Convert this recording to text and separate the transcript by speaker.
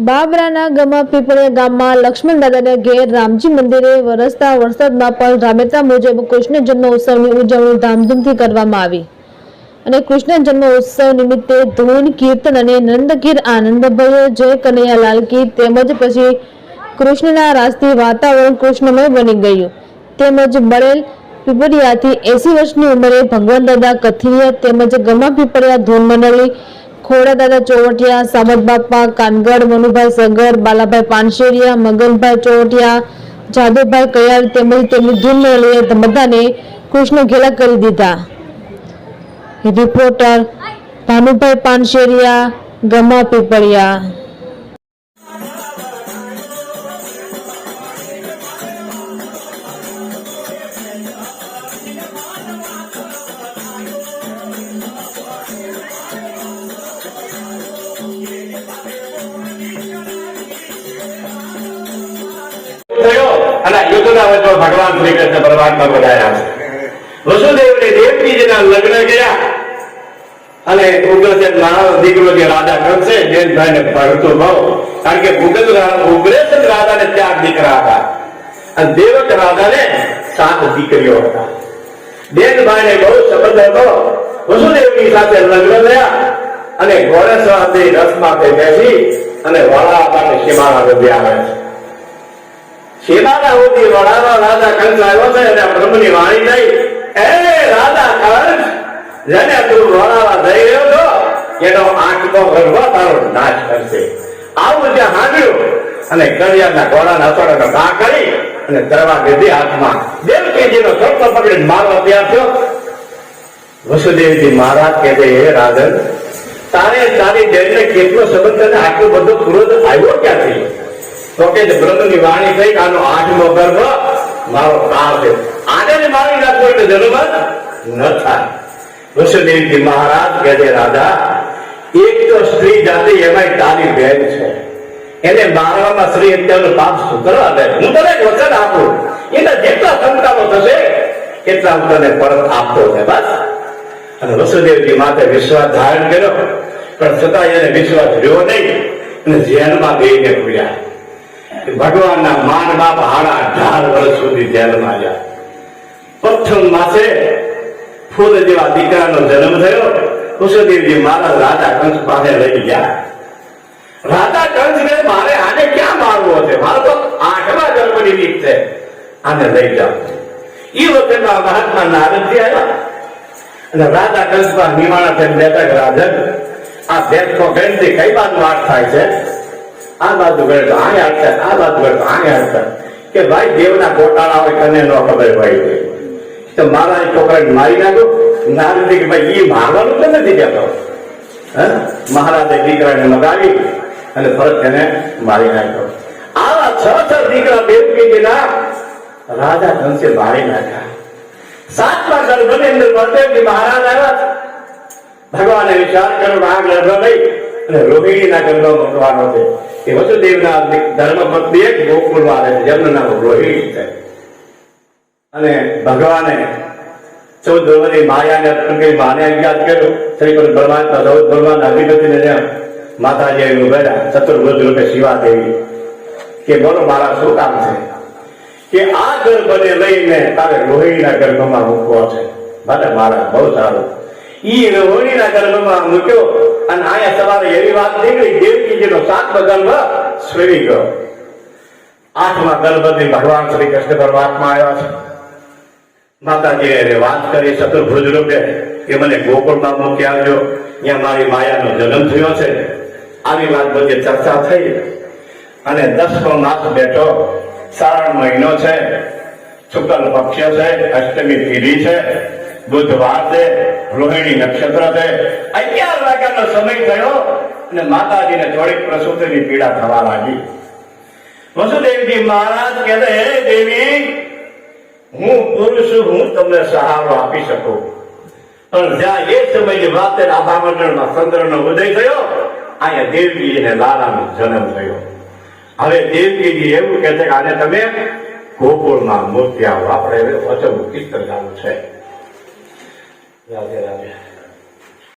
Speaker 1: બાબરાના ગમા પીપળિયા ગામમાં લક્ષ્મણ દાદાના ઘેર રામજી મંદિરે વરસતા વરસાદમાં પણ રાબેતા મુજબ કૃષ્ણ જન્મ ઉત્સવની ઉજવણી ધામધૂમથી કરવામાં આવી અને કૃષ્ણ જન્મ ઉત્સવ નિમિત્તે ધૂન કીર્તન અને નંદકીર આનંદભયો જય કનૈયાલાલ કી તેમજ પછી કૃષ્ણના રાસથી વાતાવરણ કૃષ્ણમય બની ગયું તેમજ બળેલ પીપળિયાથી 80 વર્ષની ઉંમરે ભગવાન દાદા કથિરિયા તેમજ ગમા પીપળિયા ધૂન મંડળી ખોડા દાદા ચોવટિયા સામત બાપા કાનગડ મનુભાઈ સગર બાલાભાઈ પાનશેરિયા મગનભાઈ ચોવટિયા જાદવભાઈ કયાર તેમજ તેમની ધૂન મંડળીએ બધાને કૃષ્ણ ઘેલા કરી દીધા। રિપોર્ટર ભાનુભાઈ પાનશેરિયા ગમા પીપળિયા।
Speaker 2: भगवान श्री कृष्ण परमात्मा बताया वसुदेव ने देवकी जी लग्न किया उग्रसेन दीकरो राजा कंस जैन भाई ने भगतो भाव कारण के उग्रसेन राजा ने 4 दीकरा था देवक राजा ने 7 दीकरीओ था। जैन भाई ने बहुत संबंध હતો वसुदेव की સાથે લગ્ન થયા અને ઘોડેસવારથી રથમાંથી બેસી અને વાળા માટે સીમાડા સુધી આવે છે। સીમાડા સુધી વડાનો રાજા કંસ આવ્યો છે અને બ્રહ્મની વાણી થઈ એ રાજા કંસ જેને તું વડાવા જઈ રહ્યો છો એનો આંખનો ગર્ભ તારો નાશ કરશે। આવું જે સાંભળ્યું અને કડિયાના ઘોડાના અસોડાનો ઘા કરી અને દરવા દીધી હાથમાં દેવકીજીનો સપનો પકડીને મારવા તૈયાર થયો। વસુદેવજી મહારાજ કહે હે રાજન તારે તારી જઈને કેટલો સંબંધ અને આટલો બધો ક્રોધ આવ્યો ક્યાંથી? તો કે બ્રહ્મની વાણી થઈ આનો 8મો ગર્ભ મારો કાળ છે આને મારી નાખો એટલે જન્મ ન થાય। વસુદેવજી મહારાજ કહે રાજા એક તો સ્ત્રી જાતિ એમાંય તારી બહેન છે એને મારવામાં સ્ત્રી હત્યાનું પાપ સુધરવા દે હું તને વચન આપું એના જેટલા સંતાનો થશે એટલા હું તને પરત આપતો છે બસ। અને વસુદેવજી માથે વિશ્વાસ ધારણ કર્યો પણ છતાં એને વિશ્વાસ રહ્યો નહીં અને જેલમાં બેઈને ભૂલ્યા। ભગવાનના માન બાપ 18 વર્ષ સુધી જેલમાં ગયા। પ્રથમ માસે ફૂલ જેવા દીકરાનો જન્મ થયો। વસુદેવજી મહારાજ રાજા કંસ પાસે લઈ ગયા। રાજા કંસ ને મારે આને ક્યાં મારવો છે? મારો તો 8મા ગર્ભની રીત છે, આને લઈ જાઓ। એ વખતમાં મહાત્મા નારદજી આવ્યા અને રાજા કંસ પર નિમાણા થઈને બેઠા રાજન આ દેશો ગણતી કઈ બાજુ વાત થાય છે? આ બાજુ ગયો તો આને અડતા આ બાજુ ગયો તો આને અડતા કે ભાઈ દેવના ગોટાળા હોય કને ન ખબર પડી તો મારા છોકરાને મારી નાખો। નારદજી કે ભાઈ એ મારવાનું તો નથી કહેતો। મહારાજે દીકરાને મગાવી અને ફરજ તેને મારી નાખ્યો। આવા 6 દીકરા દેવકીજીના રાજા કંસે મારી નાખ્યા। 7મા ગર્ભની અંદર બળદેવજી મહારાજ આવ્યા। ભગવાને વિચાર કર્યો આ ગર્ભ લઈ અને રોહિણીના ગર્ભ મૂકવાનો છે। એ વસુદેવના ધર્મપત્ની એક ગોકુળમાં રહે છે જેમનું નામ રોહિણી છે। અને ભગવાને 14 વર્ષની માયાને અર્પણ કરી માને યાદ કર્યો। શ્રી કૃષ્ણ પરમાત્મા 14 ભગવાન અધિપતિને જેમ માતાજી ઉભેરા ચતુર્ભુજ રૂપે શિવા દેવી કે બોલો મારા શું કામ છે કે આ ગર્ભને લઈને તારે રોહિણીના ગર્ભમાં મૂકવો છે? ભલે મારા બહુ સારું। ઈ રોહિણીના ગર્ભમાં મૂક્યો અને આયા સવારે એવી વાત નીકળી દેવકીજીનો 7મો ગર્ભ શ્રેવી ગયો। 8મા ગર્ભથી ભગવાન શ્રી કૃષ્ણ પરમાત્મા આવ્યા છે। માતાજીએ વાત કરી ચતુર્ભુજ રૂપે કે મને ગોકુળમાં મૂકી આવજો, ત્યાં મારી માયાનો જન્મ થયો છે। આવી વાત બધી ચર્ચા થઈ અને 10મો માસ બેઠો। શ્રાવણ મહિનો છે, શુક્લ પક્ષ છે, અષ્ટમી તિથિ છે, બુધવાર છે, રોહિણી નક્ષત્ર છે। 11 વાગ્યાનો સમય થયો અને માતાજીને થોડીક પ્રસૂતિની પીડા થવા લાગી। વસુદેવજી મહારાજ કહે હે દેવી હું પુરુષ હું તમને સહારો આપી શકું પણ જ્યાં એ સમયની વાત આભા મંડળમાં ચંદ્રનો ઉદય થયો અહીંયા દેવકીજીને લાલાનો જન્મ થયો। હવે દેવકીજી એવું કહે છે કે આને તમે ગોકુળમાં મૂકી આવો। આપણે હવે વચન કીર્તન ચાલુ છે। રાધે રાધે।